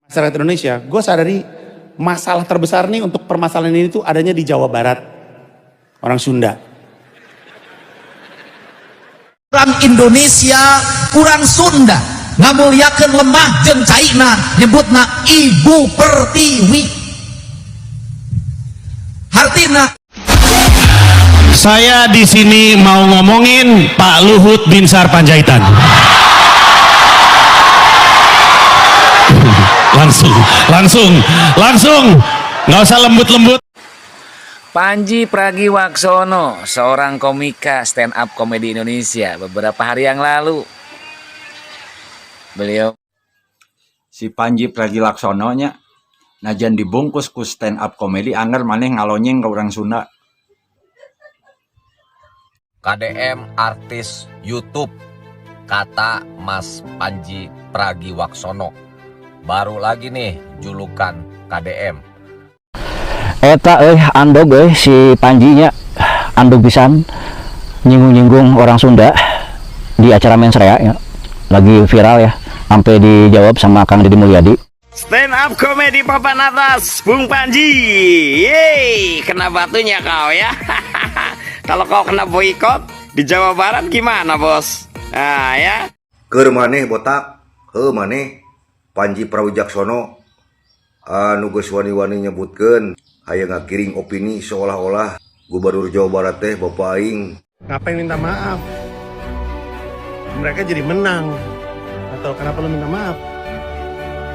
Masyarakat Indonesia, gue sadari masalah terbesar nih untuk permasalahan ini tuh adanya di Jawa Barat, orang Sunda. Orang Indonesia, kurang Sunda, ngamuliakeun lemah jeung caina, nyebutna Ibu Pertiwi. Artina, saya di sini mau ngomongin Pak Luhut Binsar Panjaitan. langsung, nggak usah lembut-lembut. Panji Pragiwaksono, seorang komika stand up komedi Indonesia, beberapa hari yang lalu beliau si Panji Pragiwaksono nya najan dibungkus ku stand up komedi anggar maneh ngalonyeng ke orang Sunda. KDM artis YouTube, kata Mas Panji Pragiwaksono. Baru lagi nih julukan KDM. Eta andog si Panjinya andog pisan nyinggung-nyinggung orang Sunda di acara Mensrea ya. Lagi viral ya, sampai dijawab sama Kang Deddy Mulyadi. Stand up komedi papan atas, Bung Panji. Yeay, kena batunya kau ya. Kalau kau kena boikot di Jawa Barat gimana, Bos? Nah, ya. Keur maneh botak, maneh Panji Pragiwaksono anu geus wani-wani nyebutkeun aya ngakiring opini seolah-olah Gubernur Jawa Barat teh Bapak Aing. Ngapain minta maaf? Mereka jadi menang. Atau kenapa lu minta maaf?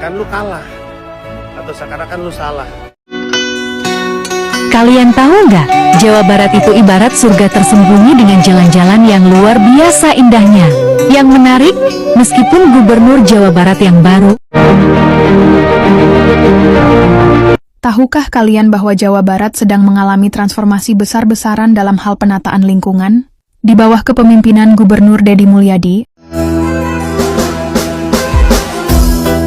Kan lu kalah. Atau seakan-akan lu salah. Kalian tahu nggak? Jawa Barat itu ibarat surga tersembunyi dengan jalan-jalan yang luar biasa indahnya. Yang menarik, meskipun Gubernur Jawa Barat yang baru. Tahukah kalian bahwa Jawa Barat sedang mengalami transformasi besar-besaran dalam hal penataan lingkungan? Di bawah kepemimpinan Gubernur Deddy Mulyadi,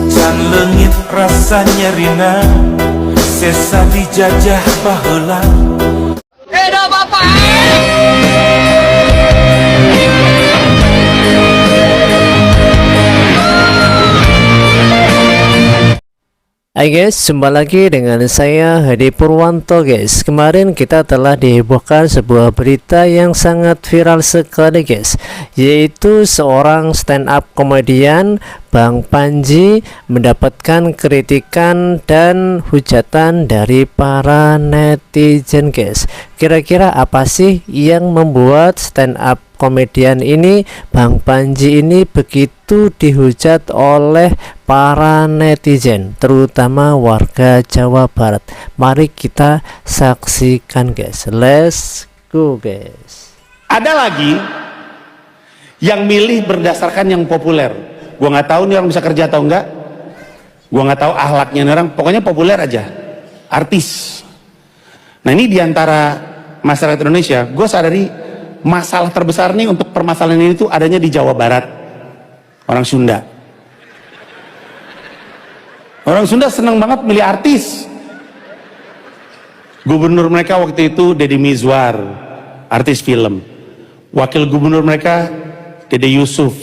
San leungit rasanya rina, sesa dijajah baheula. Edo Bapak. Hai guys, jumpa lagi dengan saya Hadi Purwanto guys. Kemarin kita telah dihebohkan sebuah berita yang sangat viral sekali guys, yaitu seorang stand up komedian Bang Panji mendapatkan kritikan dan hujatan dari para netizen guys. Kira-kira apa sih yang membuat stand up komedian ini, Bang Panji ini, begitu dihujat oleh para netizen, terutama warga Jawa Barat? Mari kita saksikan guys. Let's go guys. Ada lagi yang milih berdasarkan yang populer. Gua nggak tahu nih orang bisa kerja atau enggak. Gua nggak tahu akhlaknya nih orang. Pokoknya populer aja, artis. Nah ini diantara masyarakat Indonesia, gue sadari masalah terbesar nih untuk permasalahan ini tuh adanya di Jawa Barat, orang Sunda. Orang Sunda senang banget milih artis. Gubernur mereka waktu itu Deddy Mizwar, artis film. Wakil gubernur mereka Dede Yusuf,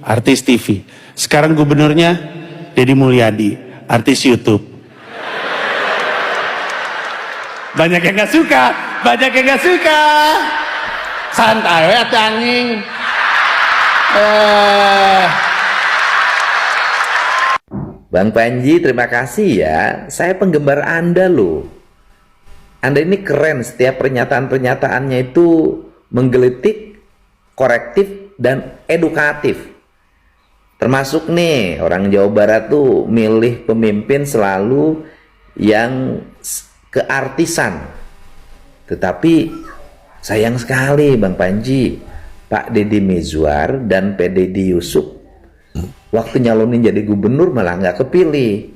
artis TV. Sekarang gubernurnya Deddy Mulyadi, artis YouTube. Banyak yang gak suka, banyak yang gak suka. Santai ya tanging. Bang Panji, terima kasih ya. Saya penggemar Anda loh. Anda ini keren, setiap pernyataan-pernyataannya itu menggelitik, korektif, dan edukatif. Termasuk nih, orang Jawa Barat tuh milih pemimpin selalu yang keartisan. Tetapi sayang sekali Bang Panji, Pak Deddy Mizwar dan Pak Deddy Yusuf waktu nyalonin jadi gubernur malah nggak kepilih.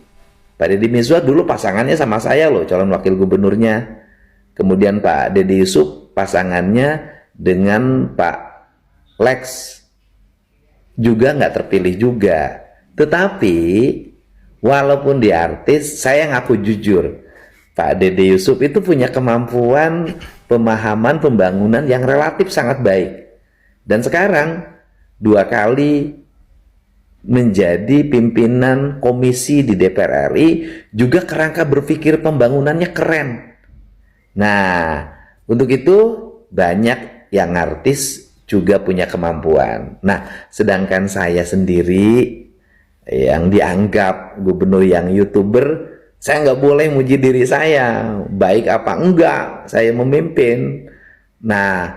Pak Deddy Mizwar dulu pasangannya sama saya loh, calon wakil gubernurnya. Kemudian Pak Deddy Yusuf pasangannya dengan Pak Lex juga nggak terpilih juga. Tetapi walaupun dia artis, saya ngaku jujur, Pak Deddy Yusuf itu punya kemampuan pemahaman pembangunan yang relatif sangat baik. Dan sekarang 2 kali menjadi pimpinan komisi di DPR RI juga kerangka berpikir pembangunannya keren. Nah, untuk itu banyak yang artis juga punya kemampuan. Nah, sedangkan saya sendiri yang dianggap gubernur yang YouTuber, saya nggak boleh muji diri saya, baik apa enggak, saya memimpin. Nah,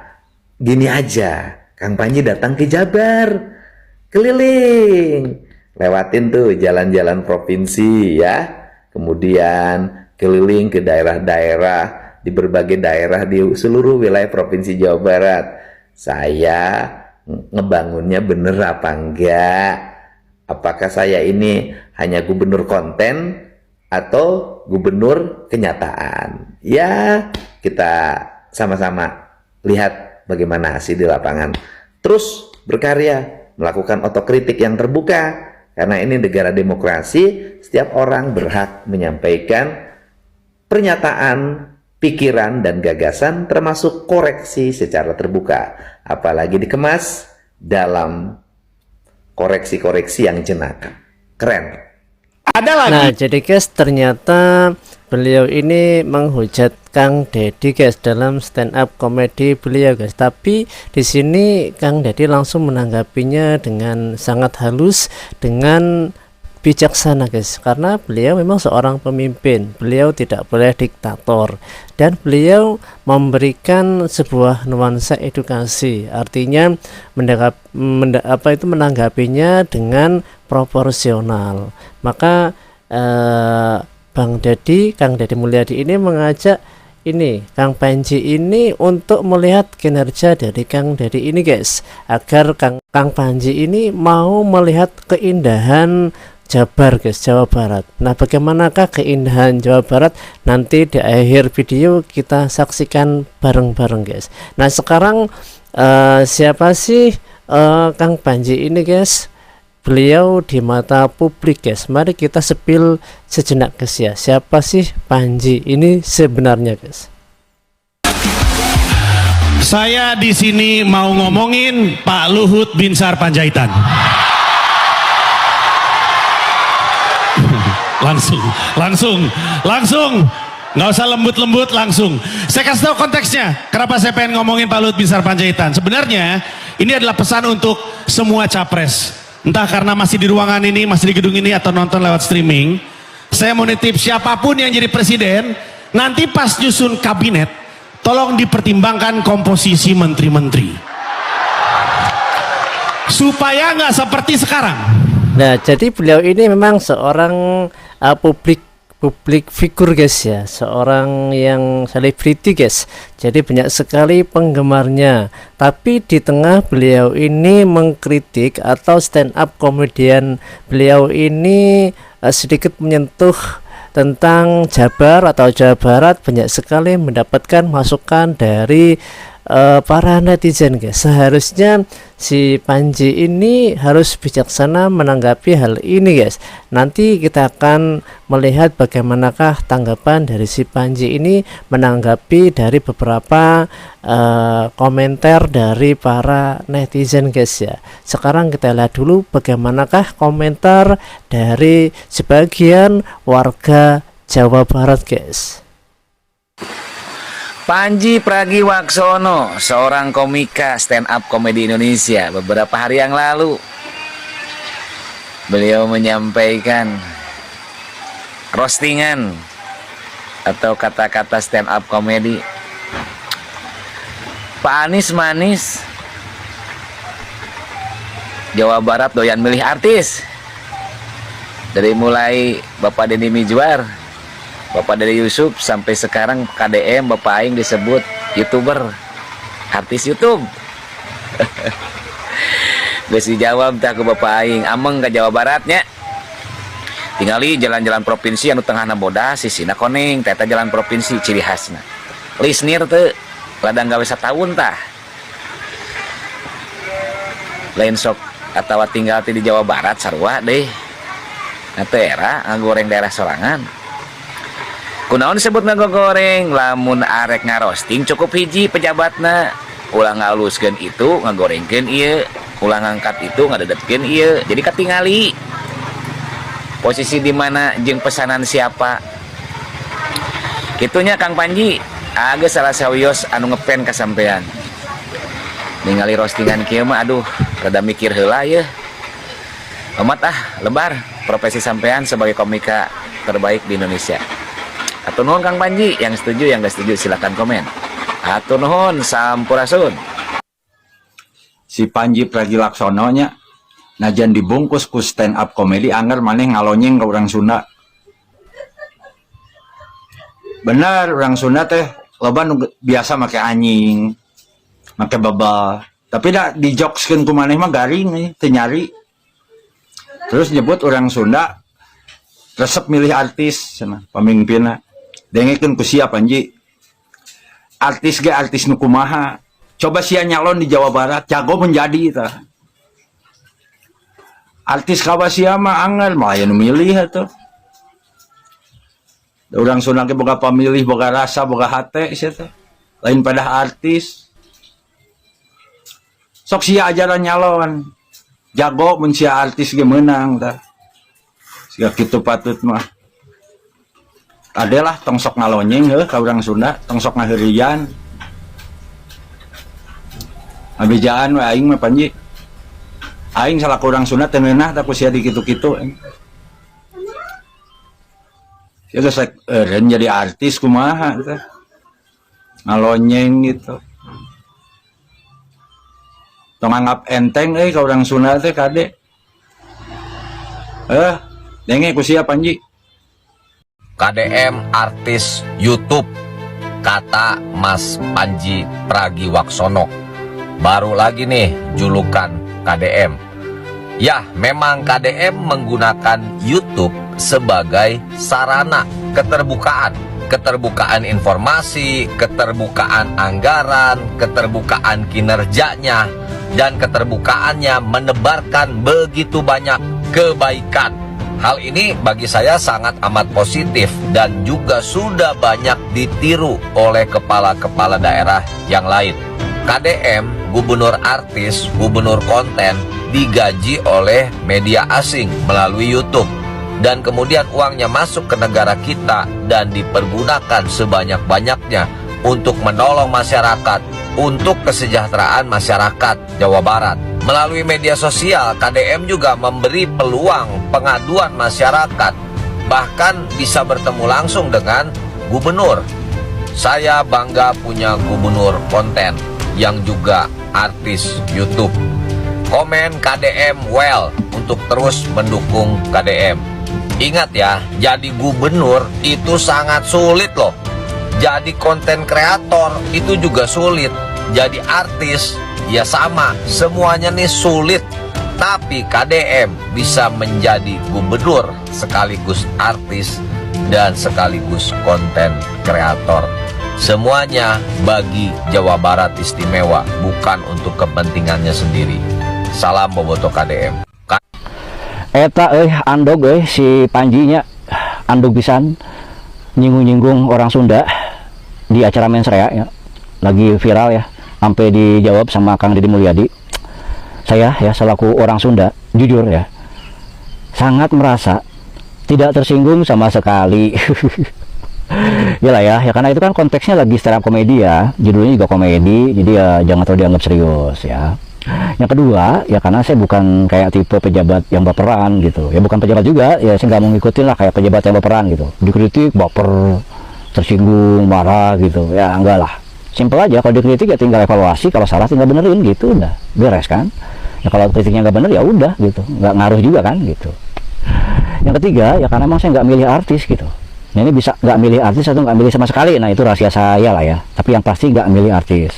gini aja, Kang Panji datang ke Jabar, keliling, lewatin tuh jalan-jalan provinsi ya, kemudian keliling ke daerah-daerah, di berbagai daerah di seluruh wilayah provinsi Jawa Barat. Saya ngebangunnya bener apa enggak? Apakah saya ini hanya gubernur konten atau gubernur kenyataan? Ya, kita sama-sama lihat bagaimana hasil di lapangan. Terus berkarya, melakukan otokritik yang terbuka, karena ini negara demokrasi, setiap orang berhak menyampaikan pernyataan, pikiran, dan gagasan, termasuk koreksi secara terbuka, apalagi dikemas dalam koreksi-koreksi yang jenaka. Keren. Ada lagi. Nah, jadi guys, ternyata beliau ini menghujat Kang Deddy guys dalam stand up komedi beliau guys. Tapi di sini Kang Deddy langsung menanggapinya dengan sangat halus, dengan bijaksana guys, karena beliau memang seorang pemimpin, beliau tidak boleh diktator, dan beliau memberikan sebuah nuansa edukasi, artinya menanggapinya dengan proporsional. Maka Kang Deddy Mulyadi ini mengajak ini Kang Panji ini untuk melihat kinerja dari Kang Deddy ini guys, agar Kang Panji ini mau melihat keindahan Jabar guys, Jawa Barat. Nah, bagaimanakah keindahan Jawa Barat? Nanti di akhir video kita saksikan bareng-bareng guys. Nah, sekarang siapa sih Kang Panji ini guys? Beliau di mata publik guys. Mari kita sepil sejenak guys ya. Siapa sih Panji ini sebenarnya guys? Saya di sini mau ngomongin Pak Luhut Binsar Panjaitan. langsung nggak usah lembut-lembut, langsung saya kasih tahu konteksnya kenapa saya pengen ngomongin Pak Luhut Binsar Panjaitan. Sebenarnya ini adalah pesan untuk semua capres, entah karena masih di ruangan ini, masih di gedung ini, atau nonton lewat streaming. Saya mau nitip siapapun yang jadi presiden, nanti pas nyusun kabinet tolong dipertimbangkan komposisi menteri-menteri supaya nggak seperti sekarang. Nah, jadi beliau ini memang seorang publik figur guys ya, seorang yang selebriti guys. Jadi banyak sekali penggemarnya. Tapi di tengah beliau ini mengkritik atau stand up komedian beliau ini sedikit menyentuh tentang Jabar atau Jawa Barat, banyak sekali mendapatkan masukan dari para netizen guys. Seharusnya si Panji ini harus bijaksana menanggapi hal ini guys. Nanti kita akan melihat bagaimanakah tanggapan dari si Panji ini menanggapi dari beberapa komentar dari para netizen guys ya. Sekarang kita lihat dulu bagaimanakah komentar dari sebagian warga Jawa Barat guys. Panji Pragiwaksono, seorang komika stand up komedi Indonesia, beberapa hari yang lalu beliau menyampaikan roastingan atau kata-kata stand up komedi. Pak Anies manis, Jawa Barat doyan milih artis. Dari mulai Bapak Deddy Mizwar, Bapak Deddy Yusuf, sampai sekarang KDM Bapak Aing disebut YouTuber, artis YouTube. Gak sih jawab tak ke Bapak Aing, ameng ke Jawa Baratnya. Tingali jalan-jalan provinsi anu tengah bodas, sisina koning, teta jalan provinsi ciri khasna. Lisnir tuh, ladang gawe setahun tah. Lain sok atau tinggal di Jawa Barat sarua deh. Nah era ngagoreng daerah sorangan. Kunaon disebut ngagoreng, lamun arek ngarosting cukup hiji pejabatna ulah ngaluskeun itu ngagorengkeun ieu ulah ngangkat itu ngadedetkeun ieu, jadi katingali posisi di mana jeung pesanan siapa. Kitunya Kang Panji, agak salah sawios anu ngepen ka sampean. Ningali roastingan kieu mah aduh, rada mikir heula ye. Amat lebar profesi sampean sebagai komika terbaik di Indonesia. Atur nuhun Kang Panji, yang setuju yang gak setuju silakan komen. Atur nuhun, sampurasun. Si Panji Pragiwaksono nya najan dibungkus ku stand up komedi anggar maneh ngalonyeng ke orang Sunda. Bener, orang Sunda teh loba biasa make anjing, make babal. Tapi dah dijokskeun ku maneh mah garing teu nyari. Terus nyebut orang Sunda resep milih artis cenah pamimpinna. Dengekeun ku sia Panji. Artis ge artis nu kumaha. Coba sia nyalon di Jawa Barat, jago menjadi tah. Artis kawa sia mah angel mah aya nu milih atuh. Urang Sunda ge boga pamilih, boga rasa, boga hate sia teh. Lain pada artis. Sok sia ajaran nyalon. Jago mun sia artis ge meunang tah. Sia kitu patut mah. Adalah tong sok ngalonyeng heuh ka urang Sunda, tong sok ngaheurian. Abijaan we aing mah Panji. Aing salah urang Sunda teu neunah tah ku sia di kitu-kitu. Ya geus jadi artis kumaha teh. Ngalonyeng gitu. Tong anggap enteng ka urang Sunda teh kade. Denge ku sia Panji. KDM artis YouTube, kata Mas Panji Pragiwaksono. Baru lagi nih julukan KDM. Ya, memang KDM menggunakan YouTube sebagai sarana keterbukaan informasi, keterbukaan anggaran, keterbukaan kinerjanya, dan keterbukaannya menebarkan begitu banyak kebaikan. Hal ini bagi saya sangat amat positif dan juga sudah banyak ditiru oleh kepala-kepala daerah yang lain. KDM, gubernur artis, gubernur konten, digaji oleh media asing melalui YouTube. Dan kemudian uangnya masuk ke negara kita dan dipergunakan sebanyak-banyaknya untuk menolong masyarakat, untuk kesejahteraan masyarakat Jawa Barat. Melalui media sosial, KDM juga memberi peluang pengaduan masyarakat, bahkan bisa bertemu langsung dengan gubernur. Saya bangga punya gubernur konten yang juga artis YouTube. Komen KDM well untuk terus mendukung KDM. Ingat ya, jadi gubernur itu sangat sulit loh. Jadi konten kreator itu juga sulit. Jadi artis ya sama, semuanya nih sulit. Tapi KDM bisa menjadi gubernur sekaligus artis dan sekaligus konten kreator. Semuanya bagi Jawa Barat istimewa, bukan untuk kepentingannya sendiri. Salam bobotoh KDM. Eta andog si Panjinya andog pisan nyinggung-nyinggung orang Sunda di acara Mensrea ya. Lagi viral ya. Sampai dijawab sama Kang Deddy Mulyadi. Saya ya selaku orang Sunda jujur ya sangat merasa tidak tersinggung sama sekali. Yalah ya karena itu kan konteksnya lagi stand up komedi ya, judulnya juga komedi, jadi ya jangan terlalu dianggap serius ya. Yang kedua ya karena saya bukan kayak tipe pejabat yang baperan gitu ya, bukan pejabat juga ya, saya nggak mau ngikutin lah kayak pejabat yang baperan gitu, dikritik baper, tersinggung, marah gitu ya, enggak lah. Simpel aja, kalau dikritik ya tinggal evaluasi, kalau salah tinggal benerin gitu, udah beres kan. Ya kalau kritiknya nggak bener ya udah gitu, nggak ngaruh juga kan gitu. Yang ketiga ya karena emang saya nggak milih artis gitu. Nah ini bisa nggak milih artis atau nggak milih sama sekali, nah itu rahasia saya lah ya. Tapi yang pasti nggak milih artis.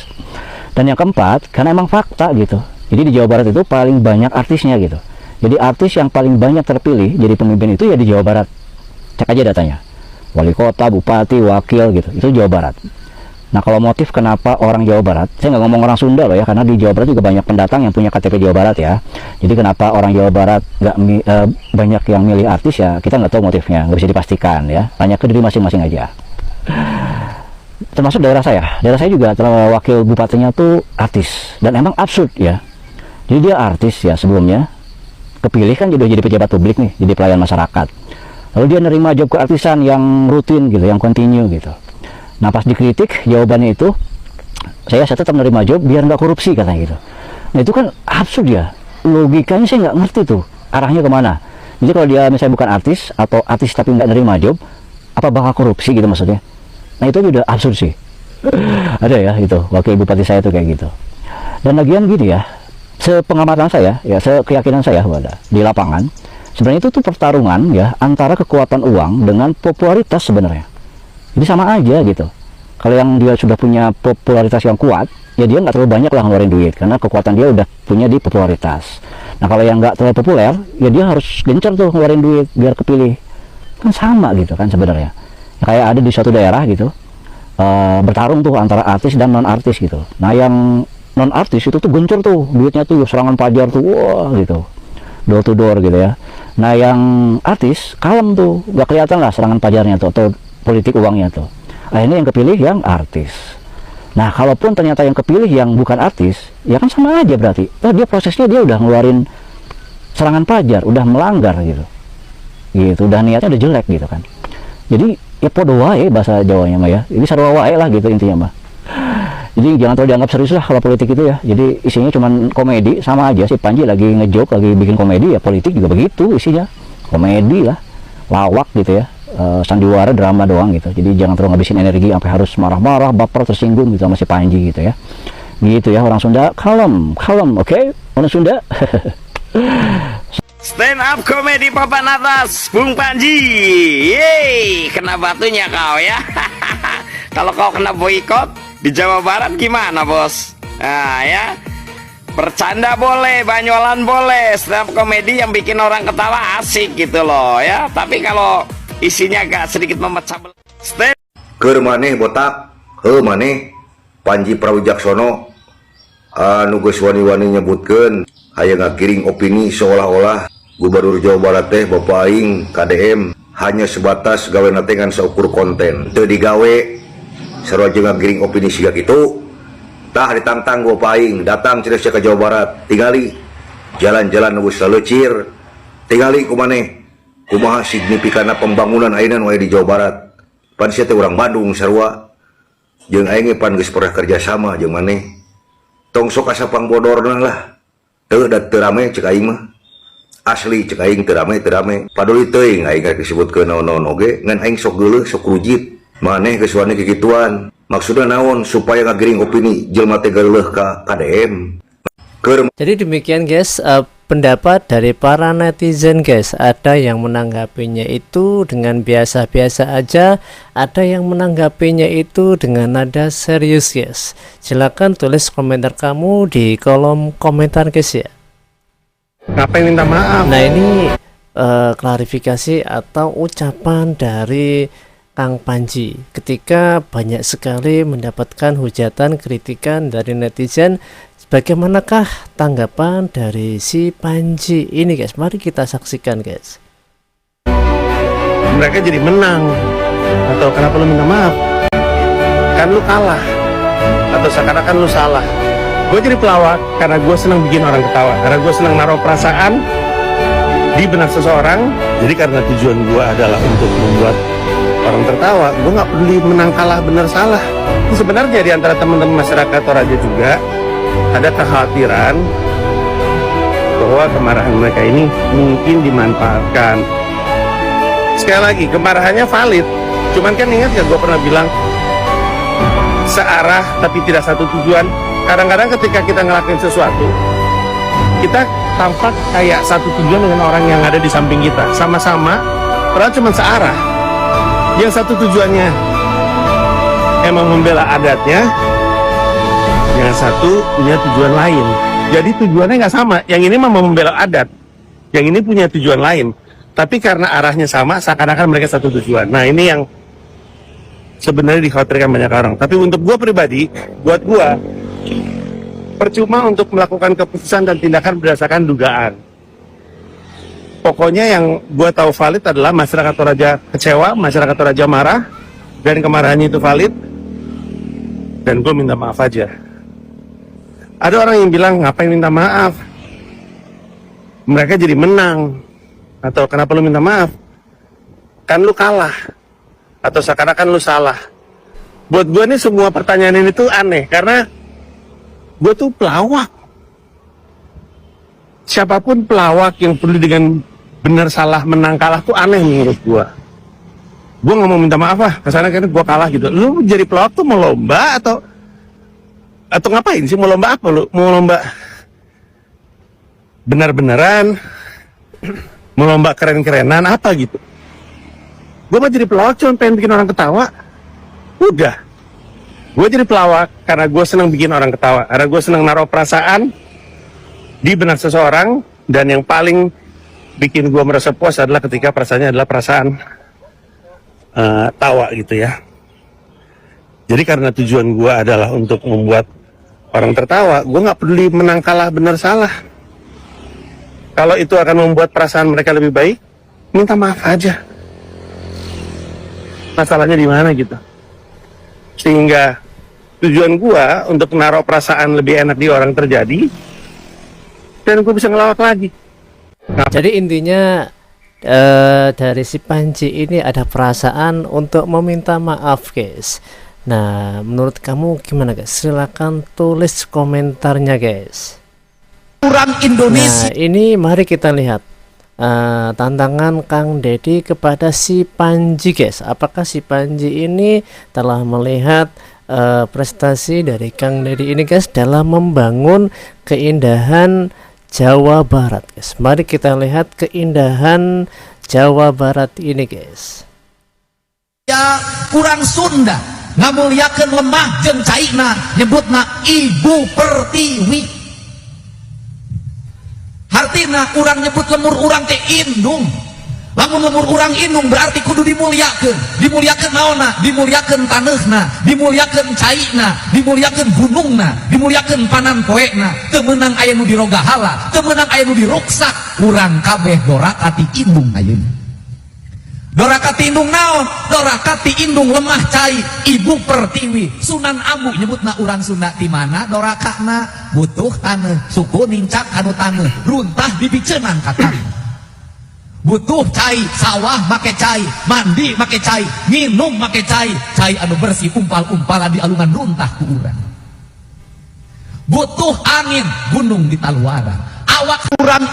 Dan yang keempat karena emang fakta gitu. Jadi di Jawa Barat itu paling banyak artisnya gitu. Jadi artis yang paling banyak terpilih jadi pemimpin itu ya di Jawa Barat. Cek aja datanya. Wali kota, bupati, wakil gitu, itu Jawa Barat. Nah kalau motif kenapa orang Jawa Barat, saya nggak ngomong orang Sunda loh ya, karena di Jawa Barat juga banyak pendatang yang punya KTP Jawa Barat ya. Jadi kenapa orang Jawa Barat nggak banyak yang milih artis ya, kita nggak tahu motifnya, nggak bisa dipastikan ya. Tanya ke diri masing-masing aja. Termasuk daerah saya juga wakil bupatinya tuh artis dan emang absurd ya. Jadi dia artis ya sebelumnya, kepilih kan jadi pejabat publik nih, jadi pelayan masyarakat. Lalu dia nerima job keartisan yang rutin gitu, yang continue gitu. Nah pas dikritik jawabannya itu, saya tetap nerima job biar nggak korupsi katanya gitu. Nah itu kan absurd ya, logikanya saya nggak ngerti tuh arahnya kemana. Jadi kalau dia misalnya bukan artis atau artis tapi nggak nerima job, apa bakal korupsi gitu maksudnya? Nah itu udah absurd sih. Ada ya itu wakil bupati saya tuh kayak gitu. Dan lagian gini ya, sepengamatan saya ya, sekeyakinan saya di lapangan, sebenarnya itu tuh pertarungan ya antara kekuatan uang dengan popularitas sebenarnya. Jadi sama aja gitu. Kalau yang dia sudah punya popularitas yang kuat, ya dia nggak terlalu banyak lah ngeluarin duit karena kekuatan dia udah punya di popularitas. Nah kalau yang nggak terlalu populer, ya dia harus gencar tuh ngeluarin duit biar kepilih. Kan sama gitu kan sebenarnya. Ya, kayak ada di suatu daerah gitu, bertarung tuh antara artis dan non artis gitu. Nah yang non artis itu tuh gencar tuh duitnya tuh, serangan pajar tuh, wah gitu, door to door gitu ya. Nah yang artis kalem tuh, nggak kelihatan lah serangan pajarnya tuh atau politik uangnya tuh. Akhirnya yang kepilih yang artis. Nah kalaupun ternyata yang kepilih yang bukan artis, ya kan sama aja berarti. Oh, dia prosesnya dia udah ngeluarin serangan pajar, udah melanggar gitu, udah niatnya udah jelek gitu kan. Jadi ya podo wae bahasa Jawanya mah ya. Ini sarua wae lah gitu intinya mah. Jadi jangan terlalu dianggap serius lah kalau politik itu ya. Jadi isinya cuman komedi, sama aja si Panji lagi ngejoke, lagi bikin komedi, ya politik juga begitu isinya. Komedi lah, lawak gitu ya. Sandiwara drama doang gitu. Jadi jangan terlalu ngabisin energi sampai harus marah-marah, baper, tersinggung gitu sama si Panji gitu ya. Gitu ya orang Sunda, kalem, oke? Orang Sunda. Stand up komedi papan atas, Bung Panji. Yeay, kena batunya kau ya. Kalau kau kena boikot di Jawa Barat gimana bos? Nah ya, bercanda boleh, banyolan boleh, stand up komedi yang bikin orang ketawa asik gitu loh ya. Tapi kalau isinya agak sedikit memecah belah. Keur maneh botak, maneh Panji Prawijaksono anu geus wani-wani nyebutkeun aya ngagiring opini seolah-olah Gubernur Jawa Barat teh Bapak aing KDM hanya sebatas gawe natengan seukur konten. Teu digawe sarua jeung ngagiring opini siga kitu. Tah ditantang Bapak aing datang ceres ke Jawa Barat, tingali jalan-jalan nu geus leucir, tingali kumaneh kumaha signifikanna pembangunan ayeuna nu aya di Jawa Barat. Pan sia teh urang Bandung sarua. Jeung aing pan geus pernah kerja sama jeung maneh. Tong sok asa pangbodorna lah. Teu da teu rame ceuk aing mah. Asli ceuk aing teu rame. Paduli teuing aing rek disebutkeun naon-naon oge ngan aing sok geuleuh sok rujit. Maneh geus wani kikituan. Maksudna naon? Supaya ngagiring opini jelema teh geuleuh ka KDM. Jadi demikian guys, pendapat dari para netizen guys. Ada yang menanggapinya itu dengan biasa-biasa aja, ada yang menanggapinya itu dengan nada serius guys. Silahkan tulis komentar kamu di kolom komentar guys ya. Ngapain minta maaf? Nah ini klarifikasi atau ucapan dari Kang Panji ketika banyak sekali mendapatkan hujatan, kritikan dari netizen. Bagaimanakah tanggapan dari si Panji ini guys? Mari kita saksikan guys. Mereka jadi menang. Atau kenapa lu minta maaf? Kan lu kalah. Atau seakan-akan lu salah. Gue jadi pelawak karena gue senang bikin orang ketawa. Karena gue senang naruh perasaan di benak seseorang. Jadi karena tujuan gue adalah untuk membuat orang tertawa, gue gak peduli menang kalah benar salah. Sebenarnya di antara teman-teman masyarakat Toraja juga ada kekhawatiran bahwa kemarahan mereka ini mungkin dimanfaatkan. Sekali lagi, kemarahannya valid. Cuman kan ingat ya, gue pernah bilang searah tapi tidak satu tujuan. Kadang-kadang ketika kita ngelakuin sesuatu, kita tampak kayak satu tujuan dengan orang yang ada di samping kita. Sama-sama, padahal cuma searah. Yang satu tujuannya emang membela adatnya, yang satu punya tujuan lain. Jadi tujuannya nggak sama. Yang ini mah mau membela adat, yang ini punya tujuan lain. Tapi karena arahnya sama, seakan-akan mereka satu tujuan. Nah ini yang sebenarnya dikhawatirkan banyak orang. Tapi untuk gue pribadi, buat gue percuma untuk melakukan keputusan dan tindakan berdasarkan dugaan. Pokoknya yang gue tahu valid adalah masyarakat Toraja kecewa, masyarakat Toraja marah, dan kemarahannya itu valid. Dan gue minta maaf aja. Ada orang yang bilang, ngapain minta maaf? mereka jadi menang. Atau kenapa lu minta maaf? Kan lu kalah. Atau seakan-akan lu salah. Buat gue nih semua pertanyaan ini tuh aneh. Karena gue tuh pelawak. Siapapun pelawak yang perlu dengan benar salah menang kalah tuh aneh menurut gue. Gue gak mau minta maaf lah. Kesana kan gue kalah gitu. Lu jadi pelawak tuh mau lomba atau ngapain sih? Mau lomba apa lu? Mau lomba benar-benaran? Mau lomba keren-kerenan apa gitu? Gue mah jadi pelawak cuma pengen bikin orang ketawa. Udah. Gue jadi pelawak karena gue senang bikin orang ketawa. Karena gue senang naruh perasaan di benak seseorang. Dan yang paling bikin gue merasa puas adalah ketika perasaannya adalah perasaan tawa gitu ya. Jadi karena tujuan gue adalah untuk membuat orang tertawa, gue gak peduli menang kalah benar salah. Kalau itu akan membuat perasaan mereka lebih baik, minta maaf aja. Masalahnya di mana gitu. Sehingga tujuan gua untuk naruh perasaan lebih enak di orang terjadi, dan gua bisa ngelawak lagi. Jadi intinya dari si Panji ini ada perasaan untuk meminta maaf, guys. Nah, menurut kamu gimana, guys? Silakan tulis komentarnya, guys. Orang Indonesia. Nah, ini mari kita lihat tantangan Kang Deddy kepada si Panji, guys. Apakah si Panji ini telah melihat prestasi dari Kang Deddy ini, guys, dalam membangun keindahan Jawa Barat, guys. Mari kita lihat keindahan Jawa Barat ini, guys. Ya, kurang Sunda ngamulyakeun lemah jeung caina nyebutna Ibu Pertiwi. Artina urang nyebut lemur urang teh indung. Lamun lemur urang indung berarti kudu dimuliakeun. Dimuliakeun naonna? Dimuliakeun taneuhna, dimuliakeun caina, dimuliakeun gunungna, dimuliakeun panan poekna. Teu meunang aya nu dirogahala, teu meunang aya nu diruksak. Urang kabeh dorakati indung ayeuna. Dorakati indung naon? Dorakati indung lemah cai Ibu Pertiwi. Sunan Amu nyebutna urang Sunda di mana dorakana? Butuh taneuh, suku nincak anu taneuh, runtah dibiceunan ka taneuh. Butuh cai, sawah make cai, mandi make cai, minum make cai, cai anu bersih umpal-umpalan di alungan runtah ku urang. Butuh angin, gunung di taluara. Awak urang.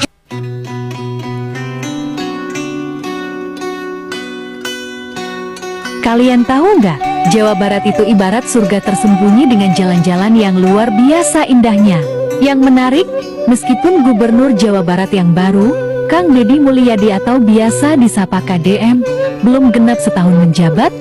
Kalian tahu nggak, Jawa Barat itu ibarat surga tersembunyi dengan jalan-jalan yang luar biasa indahnya. Yang menarik, meskipun Gubernur Jawa Barat yang baru, Kang Deddy Mulyadi atau biasa disapa KDM, belum genap setahun menjabat,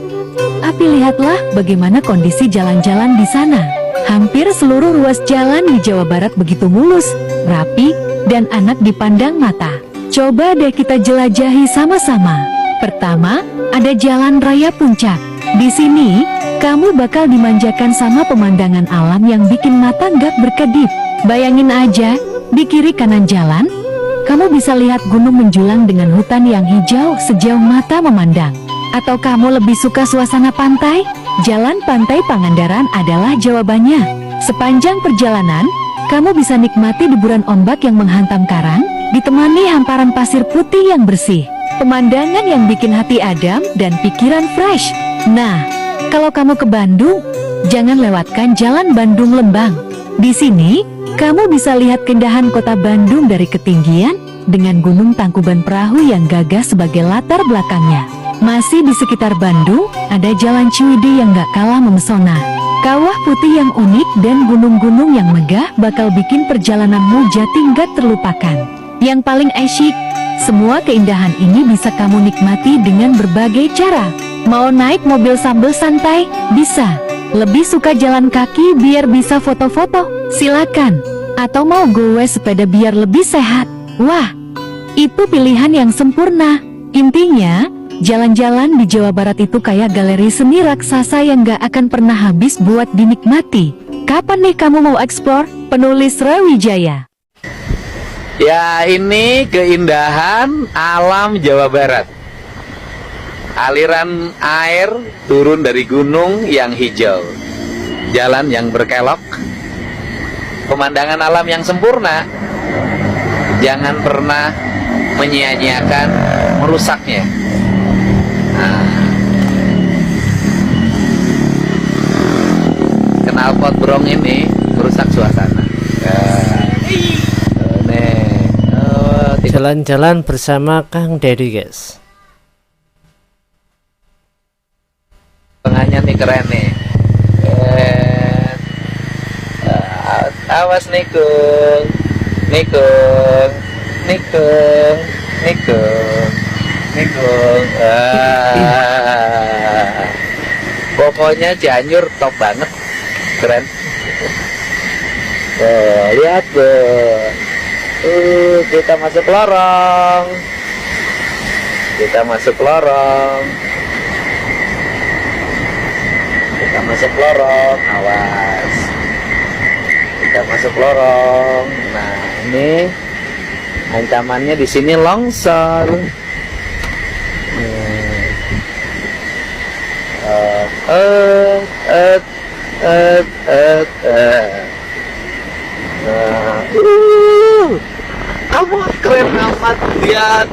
tapi lihatlah bagaimana kondisi jalan-jalan di sana. Hampir seluruh ruas jalan di Jawa Barat begitu mulus, rapi, dan enak dipandang mata. Coba deh kita jelajahi sama-sama. Pertama, ada Jalan Raya Puncak. Di sini, kamu bakal dimanjakan sama pemandangan alam yang bikin mata nggak berkedip. Bayangin aja, di kiri kanan jalan, kamu bisa lihat gunung menjulang dengan hutan yang hijau sejauh mata memandang. Atau kamu lebih suka suasana pantai? Jalan Pantai Pangandaran adalah jawabannya. Sepanjang perjalanan, kamu bisa nikmati deburan ombak yang menghantam karang, ditemani hamparan pasir putih yang bersih. Pemandangan yang bikin hati adem dan pikiran fresh. Nah, kalau kamu ke Bandung, jangan lewatkan Jalan Bandung Lembang. Di sini, kamu bisa lihat keindahan kota Bandung dari ketinggian dengan Gunung Tangkuban Perahu yang gagah sebagai latar belakangnya. Masih di sekitar Bandung, ada Jalan Ciwidey yang gak kalah memesona. Kawah putih yang unik dan gunung-gunung yang megah bakal bikin perjalananmu jadi gak terlupakan. Yang paling asyik, semua keindahan ini bisa kamu nikmati dengan berbagai cara. Mau naik mobil sambil santai? Bisa. Lebih suka jalan kaki biar bisa foto-foto? Silakan. Atau mau gowe sepeda biar lebih sehat? Wah, itu pilihan yang sempurna. Intinya, jalan-jalan di Jawa Barat itu kayak galeri seni raksasa yang gak akan pernah habis buat dinikmati. Kapan nih kamu mau eksplor? Penulis Rewijaya. Ya, ini keindahan alam Jawa Barat. Aliran air turun dari gunung yang hijau, jalan yang berkelok, pemandangan alam yang sempurna. jangan pernah menyia-nyiakan merusaknya. Knalpot brong ini merusak suasana. Jalan-jalan bersama Kang Dedi, guys. Tengahnya nih keren nih. Awas nikung, nikung, nikung, nikung, nikung. Pokoknya Cianjur top banget, keren. Lihat kita masuk lorong, kita masuk lorong, kita masuk lorong. Awas, kita masuk lorong. Nah, ini ancamannya di sini longsor. Amat keren amat, lihat.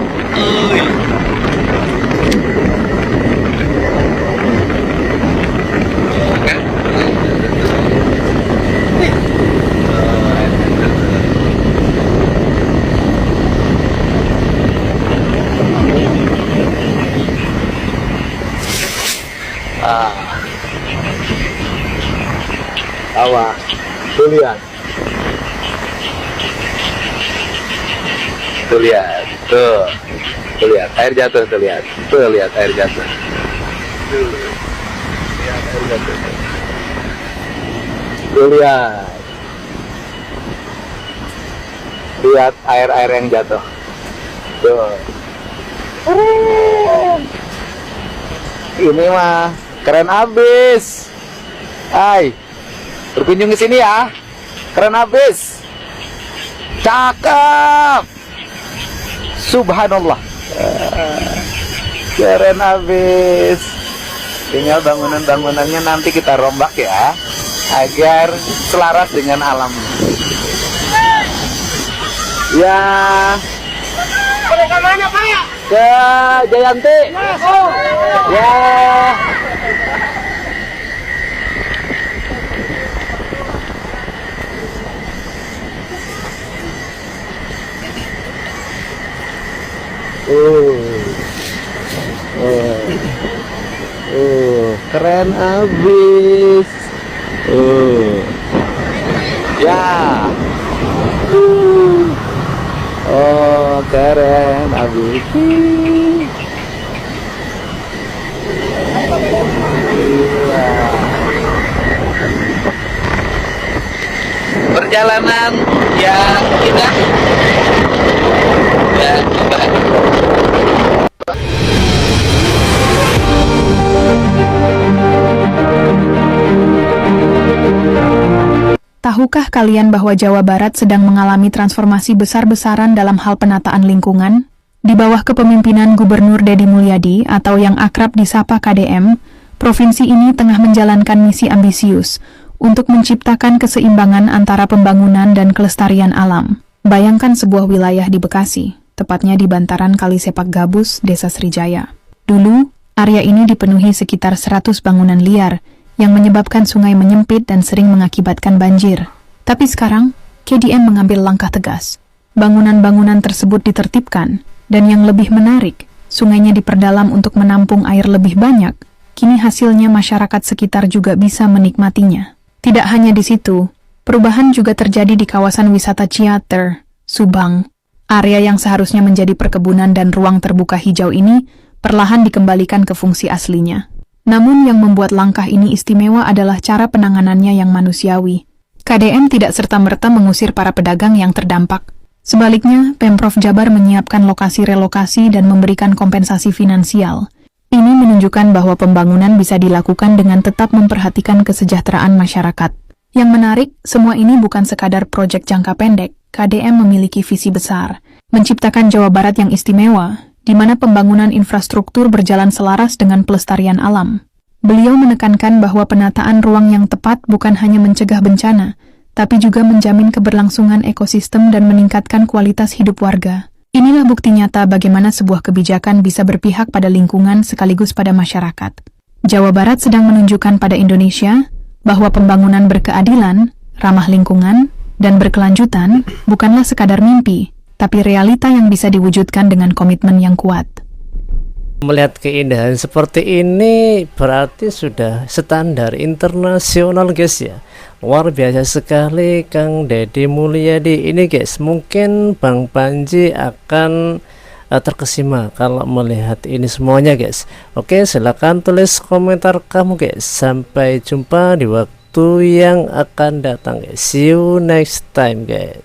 Awas, tuh lihat. Tuh lihat, tuh lihat air jatuh, tuh lihat air jatuh, lihat air jatuh, lihat air yang jatuh, tuh. Ini mah keren abis. Hai, berkunjung ke sini ya, keren abis, cakep. Subhanallah, keren habis. Tinggal bangunan-bangunannya nanti kita rombak ya, agar selaras dengan alam. Ya. Kemana Pak? Ke Jayanti. Ya. Keren abis. Ya. Keren abis. Perjalanan yang indah. Ya, Tahukah kalian bahwa Jawa Barat sedang mengalami transformasi besar-besaran dalam hal penataan lingkungan? Di bawah kepemimpinan Gubernur Deddy Mulyadi atau yang akrab disapa KDM, provinsi ini tengah menjalankan misi ambisius untuk menciptakan keseimbangan antara pembangunan dan kelestarian alam. Bayangkan sebuah wilayah di Bekasi, tepatnya di bantaran Kali Sepak Gabus, Desa Srijaya. Dulu, area ini dipenuhi sekitar 100 bangunan liar yang menyebabkan sungai menyempit dan sering mengakibatkan banjir. Tapi sekarang, KDM mengambil langkah tegas. Bangunan-bangunan tersebut ditertibkan, dan yang lebih menarik, sungainya diperdalam untuk menampung air lebih banyak. Kini hasilnya masyarakat sekitar juga bisa menikmatinya. Tidak hanya di situ, perubahan juga terjadi di kawasan wisata Ciater, Subang. Area yang seharusnya menjadi perkebunan dan ruang terbuka hijau ini perlahan dikembalikan ke fungsi aslinya. Namun yang membuat langkah ini istimewa adalah cara penanganannya yang manusiawi. KDM tidak serta-merta mengusir para pedagang yang terdampak. Sebaliknya, Pemprov Jabar menyiapkan lokasi relokasi dan memberikan kompensasi finansial. Ini menunjukkan bahwa pembangunan bisa dilakukan dengan tetap memperhatikan kesejahteraan masyarakat. Yang menarik, semua ini bukan sekadar proyek jangka pendek. KDM memiliki visi besar, menciptakan Jawa Barat yang istimewa, di mana pembangunan infrastruktur berjalan selaras dengan pelestarian alam. Beliau menekankan bahwa penataan ruang yang tepat bukan hanya mencegah bencana, tapi juga menjamin keberlangsungan ekosistem dan meningkatkan kualitas hidup warga. Inilah bukti nyata bagaimana sebuah kebijakan bisa berpihak pada lingkungan sekaligus pada masyarakat. Jawa Barat sedang menunjukkan pada Indonesia bahwa pembangunan berkeadilan, ramah lingkungan, dan berkelanjutan bukanlah sekadar mimpi, tapi realita yang bisa diwujudkan dengan komitmen yang kuat. Melihat keindahan seperti ini berarti sudah standar internasional guys ya. Luar biasa sekali Kang Deddy Mulyadi ini guys. Mungkin Bang Panji akan terkesima kalau melihat ini semuanya guys. Oke, silakan tulis komentar kamu guys. Sampai jumpa di waktu yang akan datang guys. See you next time guys.